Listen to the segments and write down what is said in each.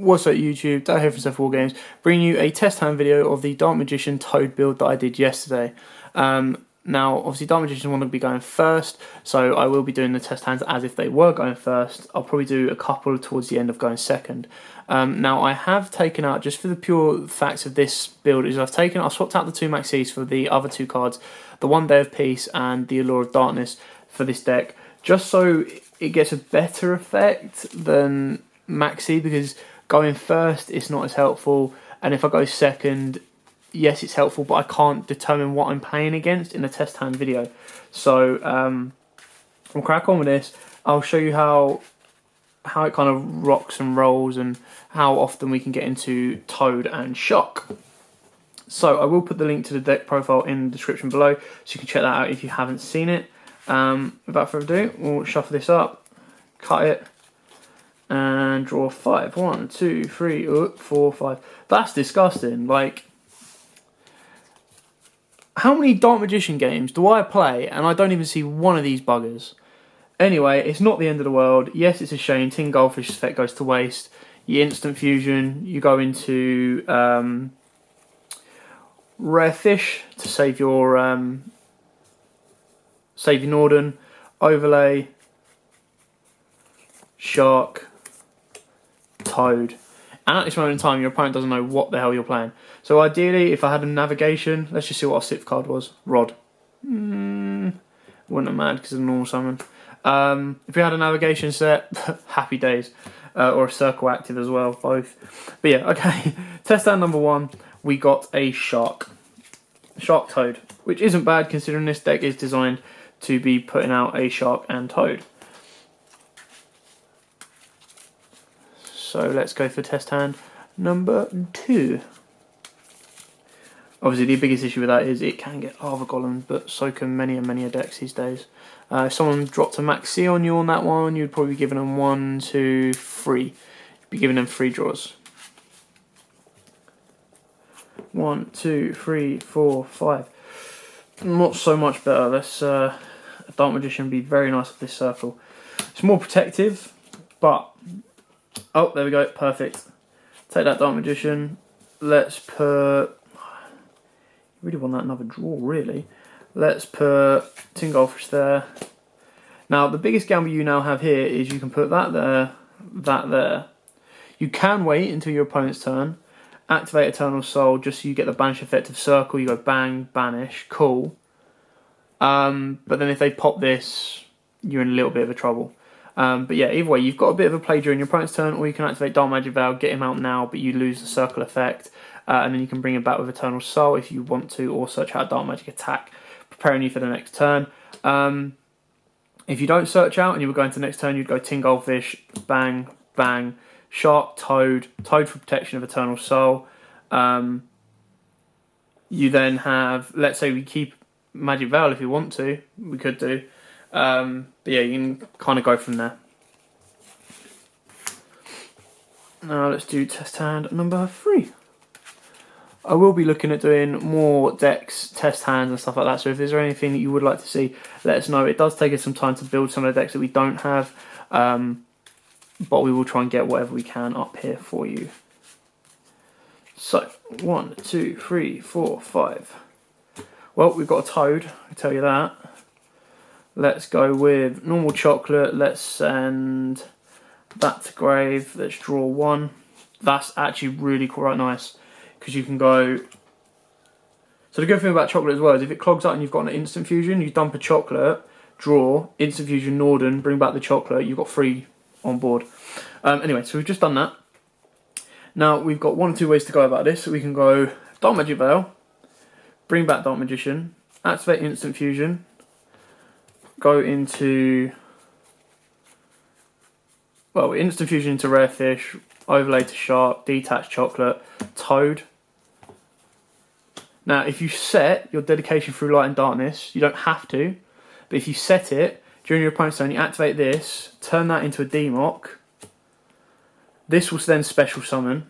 What's up YouTube, Dad here from Zephyr Wargames, bringing you a test hand video of the Dark Magician Toad build that I did yesterday. Now obviously Dark Magician want to be going first, so I will be doing the test hands as if they were going first. I'll probably do a couple towards the end of going second. Now I have taken out, just for the pure facts of this build, is I've swapped out the two Maxis for the other two cards, the One Day of Peace and the Allure of Darkness for this deck, just so it gets a better effect than Maxi, because going first it's not as helpful, and if I go second, yes it's helpful, but I can't determine what I'm playing against in a test hand video. So we'll crack on with this. I'll show you how it kind of rocks and rolls and how often we can get into Toad and Shock. So I will put the link to the deck profile in the description below, so you can check that out if you haven't seen it. Without further ado, we'll shuffle this up, cut it, and draw 5. 1, 2, 3, 4, 5. That's disgusting. Like, how many Dark Magician games do I play and I don't even see one of these buggers? Anyway, it's not the end of the world. Yes, it's a shame. Tin Goldfish's effect goes to waste. You instant fusion. You go into Rare Fish to save your Norden. Overlay. Shark. Toad, and at this moment in time your opponent doesn't know what the hell you're playing. So ideally, if I had a navigation, let's just see what our sixth card was. Rod. Wouldn't have mattered because it's a normal summon. If we had a navigation set, happy days. Or a circle active as well, both. But yeah, okay. Test hand number 1, we got a Shark Toad, which isn't bad considering this deck is designed to be putting out a Shark and Toad. So let's go for test hand number 2. Obviously the biggest issue with that is it can get Lava Golems, but so can many and many decks these days. If someone dropped a Maxi on you on that one, you'd probably be giving them 1, 2, 3. You'd be giving them 3 draws. 1, 2, 3, 4, 5. Not so much better. Let's a Dark Magician be very nice with this circle. It's more protective, but oh, there we go, perfect. Take that Dark Magician. Let's put... really want that another draw, really. Let's put Tin Goldfish there. Now, the biggest gamble you now have here is you can put that there, that there. You can wait until your opponent's turn, activate Eternal Soul, just so you get the banish effect of circle. You go bang, banish, cool. But then if they pop this, you're in a little bit of a trouble. But yeah, either way, you've got a bit of a play during your opponent's turn, or you can activate Dark Magic Veil, get him out now, but you lose the circle effect, and then you can bring him back with Eternal Soul if you want to, or search out Dark Magic Attack, preparing you for the next turn. If you don't search out and you were going to the next turn, you'd go Tin Goldfish, bang, bang, Shark, Toad for protection of Eternal Soul. You then have, let's say we keep Magic Veil if you want to, we could do. But yeah, you can kind of go from there. Now let's do test hand number 3. I will be looking at doing more decks, test hands and stuff like that, so if there's anything that you would like to see, let us know. It does take us some time to build some of the decks that we don't have, but we will try and get whatever we can up here for you. So, 1, 2, 3, 4, 5. Well, we've got a Toad, I can tell you that. Let's go with normal chocolate. Let's send that to grave. Let's draw 1. That's actually really quite nice, because you can go... So the good thing about chocolate as well is if it clogs up and you've got an instant fusion, you dump a chocolate, draw, instant fusion Norden, bring back the chocolate, you've got 3 on board. Anyway, so we've just done that. Now we've got 1 or 2 ways to go about this. So we can go Dark Magic Veil, bring back Dark Magician, activate instant fusion, go into, well, instant fusion into Rare Fish, overlay to Shark, detach chocolate, Toad. Now if you set your dedication through light and darkness, you don't have to, but if you set it during your opponent's turn, you activate this, turn that into a Democ. This will then special summon.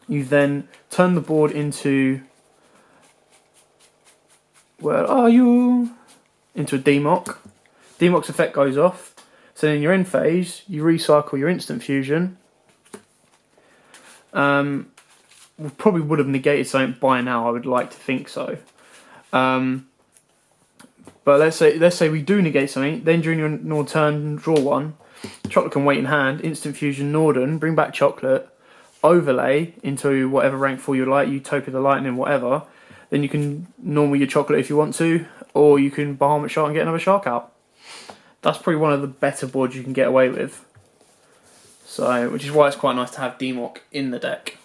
You then turn the board into, where are you? Into a Democ. Democ's effect goes off. So then in your end phase, you recycle your instant fusion. probably would have negated something by now. I would like to think so. But let's say we do negate something. Then during your turn, draw one. Chocolate can wait in hand. Instant fusion, Norden. Bring back chocolate. Overlay into whatever rank 4 you like. Utopia the Lightning, whatever. Then you can normal your chocolate if you want to, or you can Bahamut Shark and get another shark out. That's probably one of the better boards you can get away with. So, which is why it's quite nice to have Democ in the deck.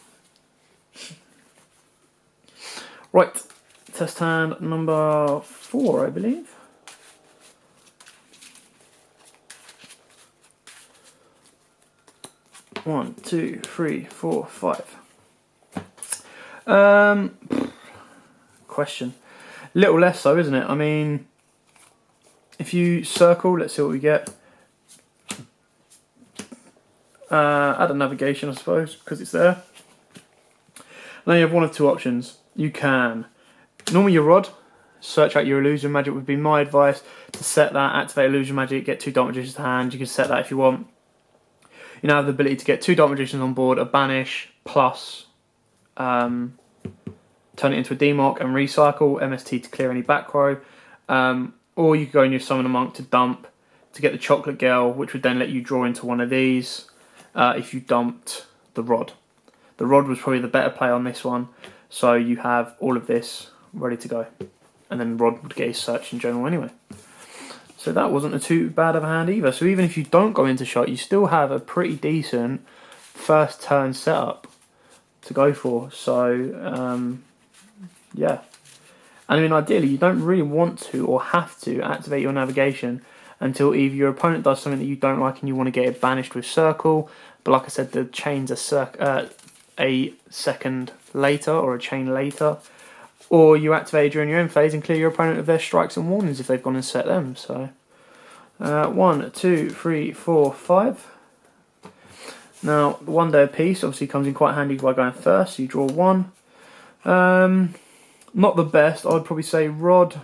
Right, test hand number 4, I believe. One, two, three, 4, 5. Question. A little less so, isn't it? I mean, if you circle, let's see what we get. Add a navigation, I suppose, because it's there. Now you have one of two options. You can normal your rod, search out your illusion magic would be my advice. To set that, activate illusion magic, get 2 Dark Magicians to hand. You can set that if you want. You now have the ability to get 2 Dark Magicians on board, a banish plus turn it into a Democ and recycle, MST to clear any back row. Or you could go and use Summon a Monk to dump to get the Chocolate Girl, which would then let you draw into one of these if you dumped the rod. The rod was probably the better play on this one, so you have all of this ready to go. And then rod would get his search in general anyway. So that wasn't too bad of a hand either. So even if you don't go into shot, you still have a pretty decent first turn setup to go for. So, yeah. I mean, ideally, you don't really want to or have to activate your navigation until either your opponent does something that you don't like and you want to get it banished with circle. But like I said, the chains are a second later or a chain later. Or you activate it during your end phase and clear your opponent of their strikes and warnings if they've gone and set them. So 1, 2, 3, 4, 5. Now, the 1 day apiece obviously comes in quite handy by going first. So you draw 1. Not the best. I would probably say rod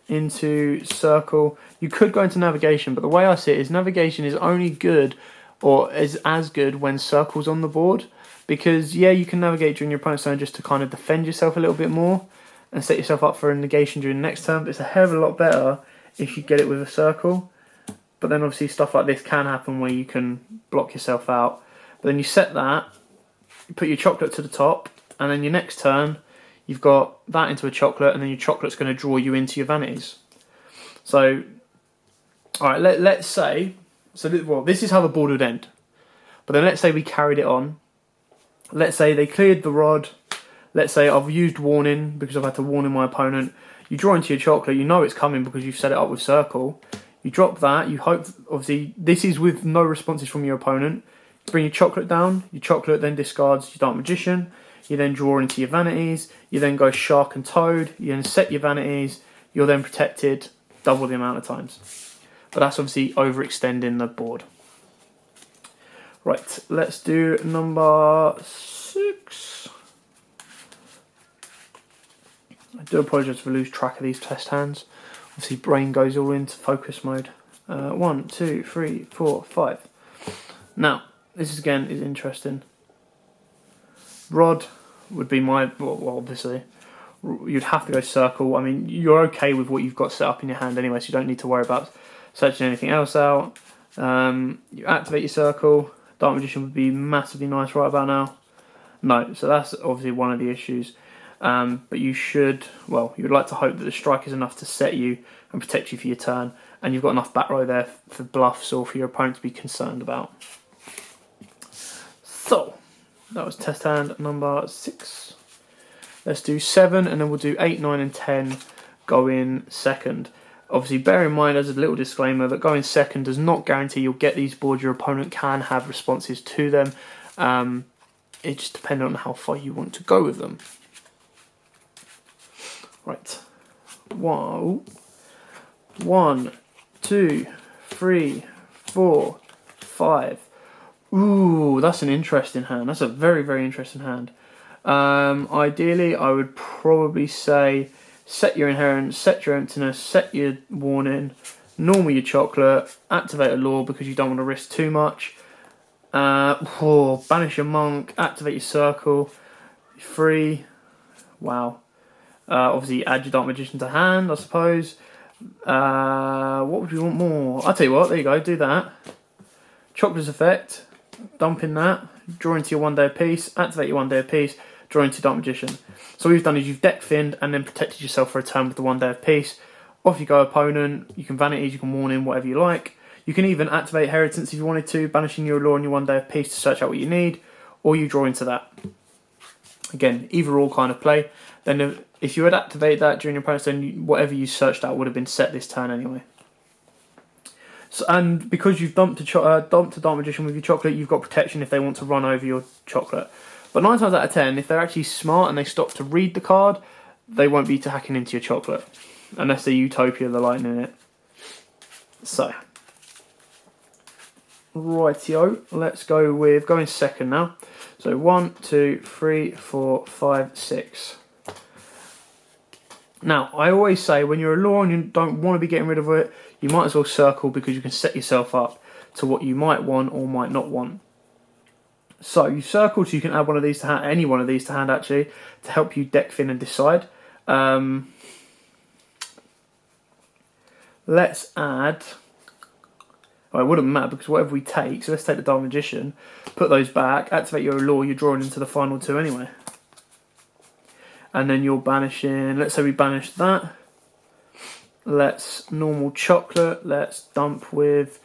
into circle. You could go into navigation, but the way I see it is navigation is only good or is as good when circle's on the board. Because, yeah, you can navigate during your opponent's turn just to kind of defend yourself a little bit more and set yourself up for a negation during the next turn. But it's a hell of a lot better if you get it with a circle. But then obviously stuff like this can happen where you can block yourself out. But then you set that, you put your chocolate to the top, and then your next turn, you've got that into a chocolate, and then your chocolate's going to draw you into your vanities. So, alright, let's say, this is how the board would end. But then let's say we carried it on. Let's say they cleared the rod. Let's say I've used warning because I've had to warn my opponent. You draw into your chocolate, you know it's coming because you've set it up with circle. You drop that, you hope, obviously, this is with no responses from your opponent. You bring your chocolate down, your chocolate then discards your Dark Magician. You then draw into your vanities. You then go Shark and Toad. You then set your vanities. You're then protected double the amount of times. But that's obviously overextending the board. Right, let's do number 6. I do apologise if I lose track of these test hands. Obviously, brain goes all into focus mode. 1, 2, 3, 4, 5. Now, this again is interesting. Rod would be my, well, obviously, you'd have to go circle. I mean, you're okay with what you've got set up in your hand anyway, so you don't need to worry about searching anything else out. You activate your circle. Dark Magician would be massively nice right about now. No, so that's obviously one of the issues. But you should, well, you would like to hope that the strike is enough to set you and protect you for your turn, and you've got enough back row there for bluffs or for your opponent to be concerned about. So, that was test hand number 6. Let's do 7, and then we'll do 8, 9, and 10 go in second. Obviously, bear in mind as a little disclaimer that going second does not guarantee you'll get these boards. Your opponent can have responses to them. It just depends on how far you want to go with them. Right. Whoa. 1, 2, 3, 4, 5. Ooh, that's an interesting hand. That's a very, very interesting hand. Ideally, I would probably say set your inherent, set your emptiness, set your warning, normal your chocolate, activate a law because you don't want to risk too much. Banish your monk, activate your circle, 3. Wow. Obviously, add your Dark Magician to hand, I suppose. What would you want more? I'll tell you what, there you go, do that. Chocolate's effect, dump in that, draw into your 1 day of peace, activate your 1 day of peace, draw into Dark Magician. So what you've done is you've deck thinned and then protected yourself for a turn with the 1 day of peace. Off you go, opponent. You can vanities, you can warn in, whatever you like. You can even activate Inheritance if you wanted to, banishing your Allure on your 1 day of peace to search out what you need, or you draw into that. Again, either or kind of play. Then if you had activated that during your opponent's turn, whatever you searched out would have been set this turn anyway. So, and because you've dumped a Dark Magician with your chocolate, you've got protection if they want to run over your chocolate. But 9 times out of 10, if they're actually smart and they stop to read the card, they won't be hacking into your chocolate. Unless they're Utopia, the lightning in it. So, rightio, let's go with going second now. So 1, 2, 3, 4, 5, 6. Now, I always say when you're a Allure and you don't want to be getting rid of it, you might as well circle because you can set yourself up to what you might want or might not want. So you circle so you can add one of these to hand, any one of these to hand actually, to help you deck thin and decide. Let's add. Well, it wouldn't matter because whatever we take, so let's take the Dark Magician, put those back, activate your Allure, you're drawing into the final 2 anyway. And then you're banishing, let's say we banish that. Let's normal chocolate, let's dump with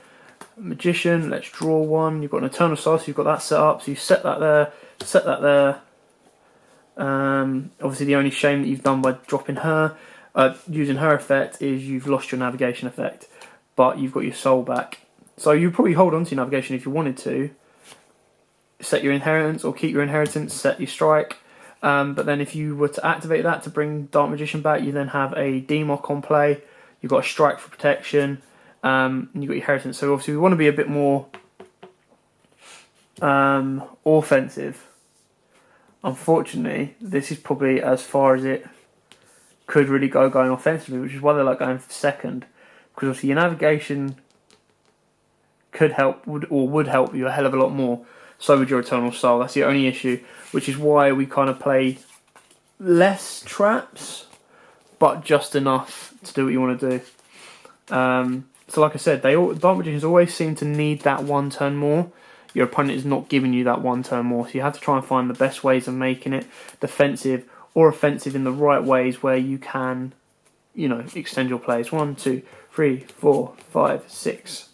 Magician, let's draw 1. You've got an Eternal Soul, so you've got that set up, so you set that there, set that there. Obviously the only shame that you've done by dropping her, using her effect, is you've lost your navigation effect, but you've got your soul back. So you probably hold on to your navigation if you wanted to. Set your inheritance or keep your inheritance, set your strike. But then if you were to activate that to bring Dark Magician back, you then have a Democ on play. You've got a strike for protection. And you've got your inheritance. So obviously we want to be a bit more offensive. Unfortunately, this is probably as far as it could really go going offensively, which is why they like going for second. Because obviously your navigation could help, would help you a hell of a lot more. So would your Eternal Soul. That's the only issue, which is why we kind of play less traps, but just enough to do what you want to do. So like I said, Dark Magicians always seem to need that 1 turn more. Your opponent is not giving you that 1 turn more, so you have to try and find the best ways of making it defensive or offensive in the right ways where you can, you know, extend your plays. 1, 2, 3, 4, 5, 6.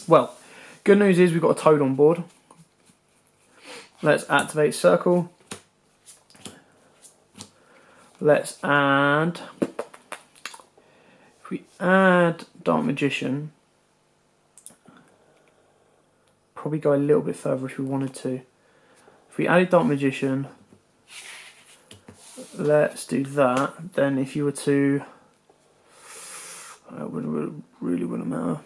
Well, good news is we've got a Toad on board. Let's activate Circle. Let's add. If we add Dark Magician, probably go a little bit further if we wanted to. If we added Dark Magician, let's do that. Then if you were to, it really wouldn't matter.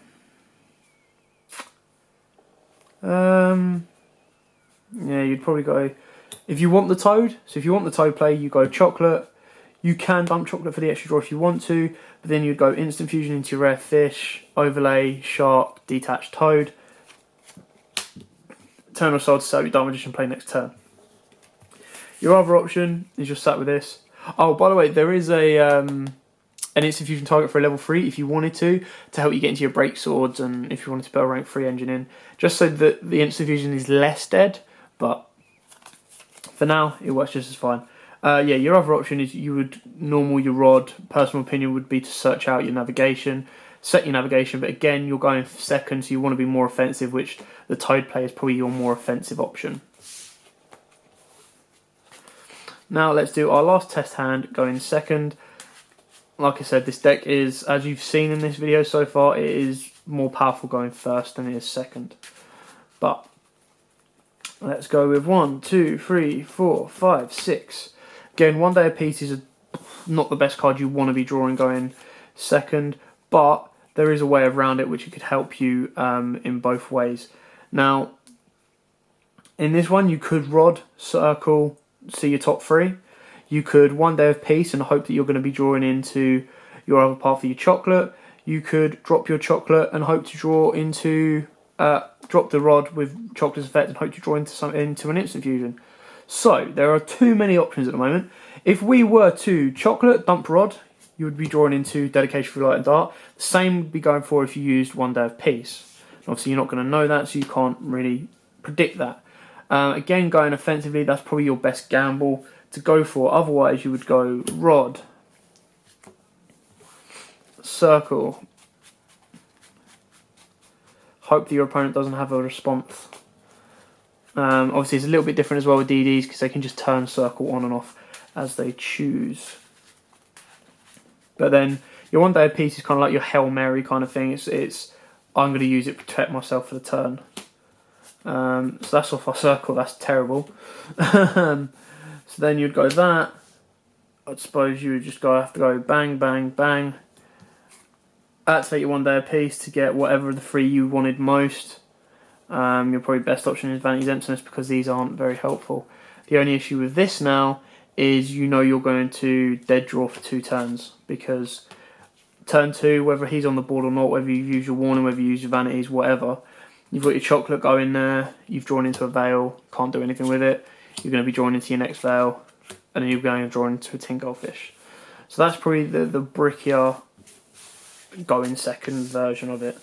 Yeah, you'd probably go, if you want the Toad, so if you want the Toad play, you go Chocolate. You can dump Chocolate for the extra draw if you want to, but then you'd go Instant Fusion into your Rare Fish, Overlay, Shark, Detached Toad, Eternal Soul to set up your Dark Magician play next turn. Your other option is just sat with this. Oh, by the way, there is an Instant Fusion target for a level 3 if you wanted to help you get into your Break Swords and if you wanted to put a rank 3 engine in, just so that the Instant Fusion is less dead, but for now, it works just as fine. Yeah, your other option is you would normal your rod. Personal opinion would be to search out your navigation, set your navigation, but again, you're going second, so you want to be more offensive, which the Toad play is probably your more offensive option. Now let's do our last test hand, going second. Like I said, this deck is, as you've seen in this video so far, it is more powerful going first than it is second. But let's go with 1, 2, 3, 4, 5, 6. Again, 1 day of peace is not the best card you want to be drawing going second, but there is a way around it which could help you in both ways. Now, in this one, you could rod, circle, see your top 3. You could 1 day of peace and hope that you're going to be drawing into your other part for your chocolate. You could drop your chocolate and hope to draw into drop the rod with Chocolate's effect and hope to draw into an instant fusion. So there are too many options at the moment. If we were to Chocolate, dump rod, you would be drawing into Dedication for Light and Dark. The same would be going for if you used One Day of Peace. Obviously you're not going to know that, so you can't really predict that. Again, going offensively, that's probably your best gamble to go for. Otherwise you would go Rod, Circle, hope that your opponent doesn't have a response. Obviously it's a little bit different as well with DDs because they can just turn Circle on and off as they choose. But then your One Day of Peace is kind of like your Hail Mary kind of thing. It's I'm going to use it to protect myself for the turn. So that's off our Circle. That's terrible. So then you'd go that. I suppose you would just have to go bang, bang, bang. Activate your One Day of Peace to get whatever of the three you wanted most. Your probably best option is Vanity's Emptiness because these aren't very helpful. The only issue with this now is you're going to dead draw for 2 turns because turn 2, whether he's on the board or not, whether you use your warning, whether you use your vanities, whatever, you've got your Chocolate going there, you've drawn into a Veil, can't do anything with it, you're going to be drawing into your next Veil, and then you're going to draw into a Tin Goldfish. So that's probably the brickier going second version of it.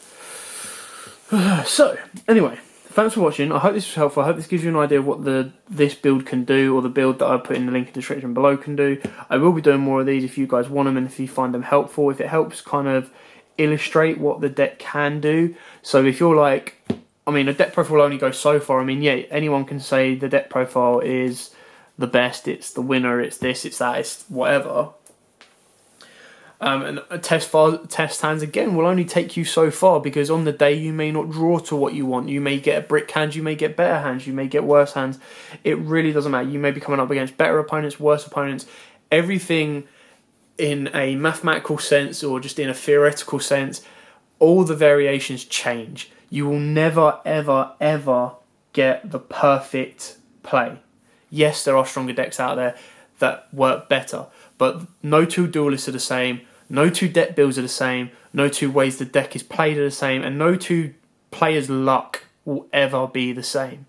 So, anyway, thanks for watching. I hope this was helpful. I hope this gives you an idea of what this build can do, or the build that I put in the link in the description below can do. I will be doing more of these if you guys want them and if you find them helpful. If it helps kind of illustrate what the deck can do. So if you're like, I mean, a deck profile will only go so far. I mean, yeah, anyone can say the deck profile is the best, it's the winner, it's this, it's that, it's whatever. And test hands again will only take you so far because on the day you may not draw to what you want. You may get a brick hand, you may get better hands, you may get worse hands. It really doesn't matter. You may be coming up against better opponents, worse opponents. Everything in a mathematical sense or just in a theoretical sense, all the variations change. You will never, ever, ever get the perfect play. Yes, there are stronger decks out there that work better, but no 2 duelists are the same. No 2 deck builds are the same, no 2 ways the deck is played are the same, and no 2 players' luck will ever be the same.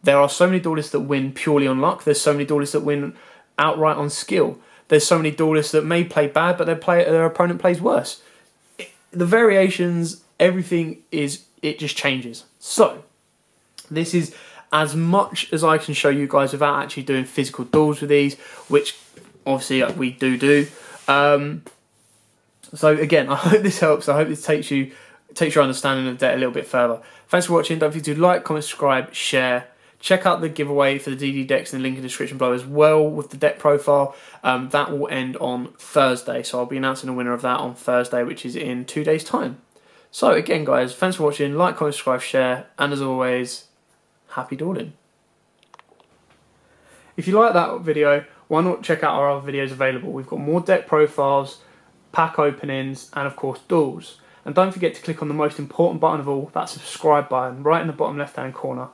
There are so many duelists that win purely on luck, there's so many duelists that win outright on skill, there's so many duelists that may play bad but their opponent plays worse. The variations, everything it just changes. So, this is as much as I can show you guys without actually doing physical duels with these, which obviously we do. So again, I hope this helps. I hope this takes your understanding of the deck a little bit further. Thanks for watching. Don't forget to like, comment, subscribe, share. Check out the giveaway for the DD decks in the link in the description below as well with the deck profile. That will end on Thursday. So I'll be announcing the winner of that on Thursday, which is in 2 days' time. So again, guys, thanks for watching. Like, comment, subscribe, share. And as always, happy dueling. If you like that video, why not check out our other videos available? We've got more deck profiles, pack openings, and of course duels. And don't forget to click on the most important button of all, that subscribe button, right in the bottom left hand corner.